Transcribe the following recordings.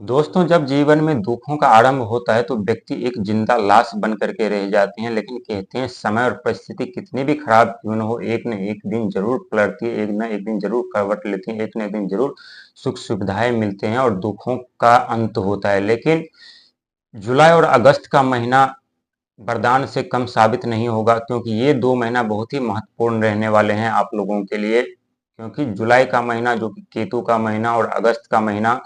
दोस्तों, जब जीवन में दुखों का आरंभ होता है तो व्यक्ति एक जिंदा लाश बन करके रह जाते हैं। लेकिन कहते हैं समय और परिस्थिति कितनी भी खराब क्यों न हो, एक न एक दिन जरूर पलटती है, एक न एक दिन जरूर करवट लेती है, एक न एक दिन जरूर सुख सुविधाएं मिलते हैं और दुखों का अंत होता है। लेकिन जुलाई और अगस्त का महीना वरदान से कम साबित नहीं होगा, क्योंकि ये 2 महीना बहुत ही महत्वपूर्ण रहने वाले हैं आप लोगों के लिए। क्योंकि जुलाई का महीना जो कि केतु का महीना और अगस्त का महीना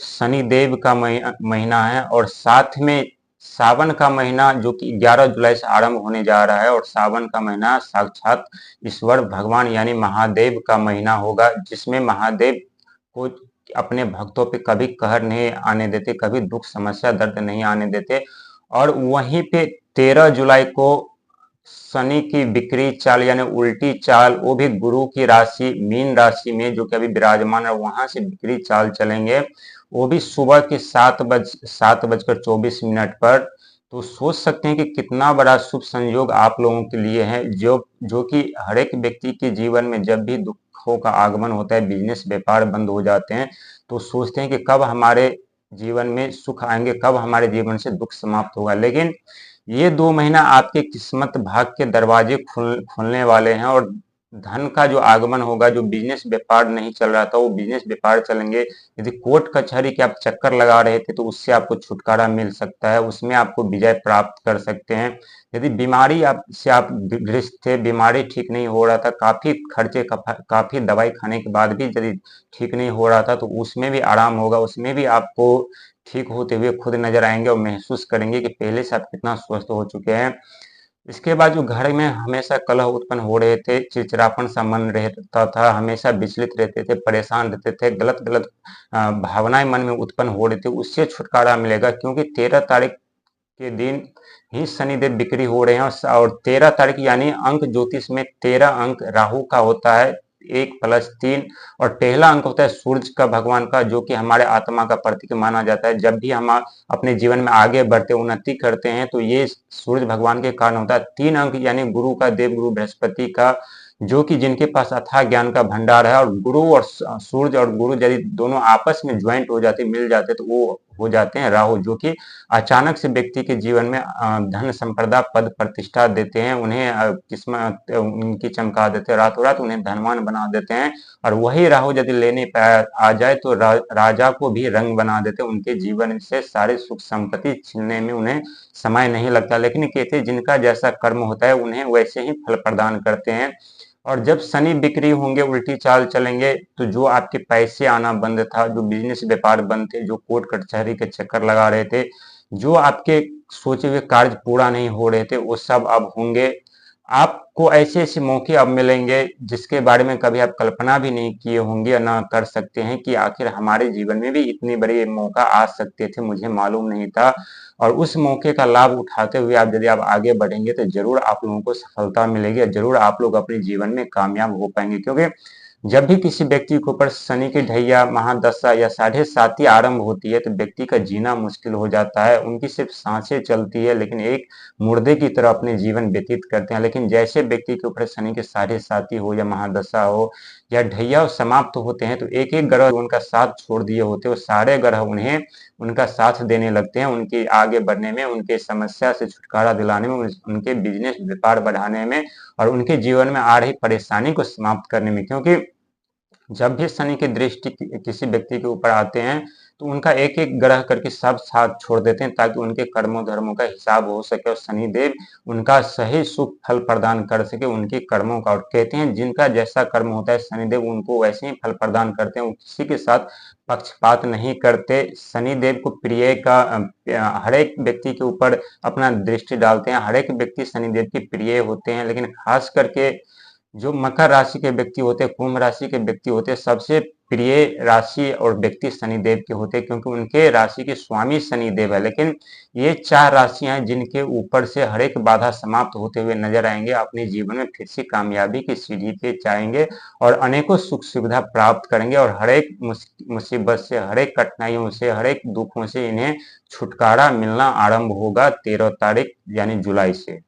शनिदेव का महीना है, और साथ में सावन का महीना जो कि 11 जुलाई से आरंभ होने जा रहा है, और सावन का महीना साक्षात ईश्वर भगवान यानी महादेव का महीना होगा, जिसमें महादेव को अपने भक्तों पे कभी कहर नहीं आने देते, कभी दुख समस्या दर्द नहीं आने देते। और वहीं पे 13 जुलाई को शनि की विक्री चाल यानी उल्टी चाल, वो भी गुरु की राशि मीन राशि में जो कि अभी विराजमान है, वहां से विक्री चाल चलेंगे। वो भी सुबह के 7:24 पर। तो सोच सकते हैं कि कितना बड़ा शुभ संयोग आप लोगों के लिए है, जो कि हर एक व्यक्ति के जीवन में जब भी दुखों का आगमन होता है, बिजनेस व्यापार बंद हो जाते हैं, तो सोचते हैं कि कब हमारे जीवन में सुख आएंगे, कब हमारे जीवन से दुख समाप्त होगा। लेकिन ये 2 महीना आपके किस्मत भाग के दरवाजे खुलने वाले हैं, और धन का जो आगमन होगा, जो बिजनेस व्यापार नहीं चल रहा था वो बिजनेस व्यापार चलेंगे। यदि कोर्ट कचहरी के आप चक्कर लगा रहे थे तो उससे आपको छुटकारा मिल सकता है, उसमें आपको विजय प्राप्त कर सकते हैं। यदि बीमारी आप से आप ग्रस्त थे, बीमारी ठीक नहीं हो रहा था, काफी खर्चे काफी दवाई खाने के बाद भी यदि ठीक नहीं हो रहा था, तो उसमें भी आराम होगा, उसमें भी आपको ठीक होते हुए खुद नजर आएंगे और महसूस करेंगे कि पहले से आप कितना स्वस्थ हो चुके हैं। इसके बाद जो घर में हमेशा कलह उत्पन्न हो रहे थे, चिड़चिड़ापन सा मन रहता था, हमेशा विचलित रहते थे, परेशान रहते थे, गलत गलत भावनाएं मन में उत्पन्न हो रही थी, उससे छुटकारा मिलेगा। क्योंकि 13 तारीख के दिन ही शनिदेव बिक्री हो रहे हैं, और 13 तारीख यानी अंक ज्योतिष में 13 अंक राहु का होता है, 1+3। और पहला अंक होता है सूर्य का, भगवान का, जो कि हमारे आत्मा का प्रतीक माना जाता है। जब भी हम अपने जीवन में आगे बढ़ते उन्नति करते हैं तो ये सूर्य भगवान के कारण होता है। 3 अंक यानी गुरु का, देव गुरु बृहस्पति का, जो कि जिनके पास अथाह ज्ञान का भंडार है। और गुरु और सूर्य और गुरु यदि दोनों आपस में ज्वाइंट हो जाते, मिल जाते, तो वो हो जाते हैं राहु, जो कि अचानक से व्यक्ति के जीवन में धन संपदा पद प्रतिष्ठा देते हैं, उन्हें किस्मत उनकी चमका देते हैं, रातों रात उन्हें धनवान बना देते हैं। और वही राहु यदि लेने पर आ जाए तो राजा को भी रंग बना देते हैं, उनके जीवन से सारे सुख संपत्ति छीनने में उन्हें समय नहीं लगता। लेकिन कहते हैं जिनका जैसा कर्म होता है उन्हें वैसे ही फल प्रदान करते हैं। और जब शनि बिक्री होंगे, उल्टी चाल चलेंगे, तो जो आपके पैसे आना बंद था, जो बिजनेस व्यापार बंद थे, जो कोर्ट कचहरी के चक्कर लगा रहे थे, जो आपके सोचे हुए कार्य पूरा नहीं हो रहे थे, वो सब अब होंगे। आपको ऐसे ऐसे मौके अब मिलेंगे जिसके बारे में कभी आप कल्पना भी नहीं किए होंगे या ना कर सकते हैं, कि आखिर हमारे जीवन में भी इतनी बड़ी मौका आ सकते थे, मुझे मालूम नहीं था। और उस मौके का लाभ उठाते हुए आप यदि आप आगे बढ़ेंगे तो जरूर आप लोगों को सफलता मिलेगी, और जरूर आप लोग अपने जीवन में कामयाब हो पाएंगे। क्योंकि जब भी किसी व्यक्ति के ऊपर शनि की ढैया, महादशा या साढ़े साती आरंभ होती है तो व्यक्ति का जीना मुश्किल हो जाता है, उनकी सिर्फ सांसें चलती है, लेकिन एक मुर्दे की तरह अपने जीवन व्यतीत करते हैं। लेकिन जैसे व्यक्ति के ऊपर शनि के साढ़े साती हो या महादशा हो या ढैया समाप्त होते हैं, तो एक एक ग्रह उनका साथ छोड़ दिए होते हैं, वो सारे ग्रह उन्हें उनका साथ देने लगते हैं, उनके आगे बढ़ने में, उनके समस्या से छुटकारा दिलाने में, उनके बिजनेस व्यापार बढ़ाने में, और उनके जीवन में आ रही परेशानी को समाप्त करने में। क्योंकि जब भी शनि की दृष्टि किसी व्यक्ति के ऊपर आते हैं तो उनका एक एक ग्रह करके सब साथ छोड़ देते हैं, ताकि उनके कर्मों धर्मों का हिसाब हो सके और शनिदेव उनका सही सुख फल प्रदान कर सके उनके कर्मों का। और कहते हैं जिनका जैसा कर्म होता है शनिदेव उनको वैसे ही फल प्रदान करते हैं, वो किसी के साथ पक्षपात नहीं करते। शनिदेव को प्रिय का हर एक व्यक्ति के ऊपर अपना दृष्टि डालते हैं, हर एक व्यक्ति शनिदेव के प्रिय होते हैं। लेकिन खास करके जो मकर राशि के व्यक्ति होते हैं, कुंभ राशि के व्यक्ति होते हैं, सबसे प्रिय राशि और व्यक्ति शनिदेव के होते हैं, क्योंकि उनके राशि के स्वामी शनिदेव है। लेकिन ये 4 राशियां हैं जिनके ऊपर से हर एक बाधा समाप्त होते हुए नजर आएंगे, अपने जीवन में फिर से कामयाबी की सीढ़ी पे जाएंगे और अनेकों सुख सुविधा प्राप्त करेंगे, और हर एक मुसीबत से, हर एक कठिनाइयों से, हर एक दुखों से इन्हें छुटकारा मिलना आरंभ होगा 13 तारीख यानी जुलाई से।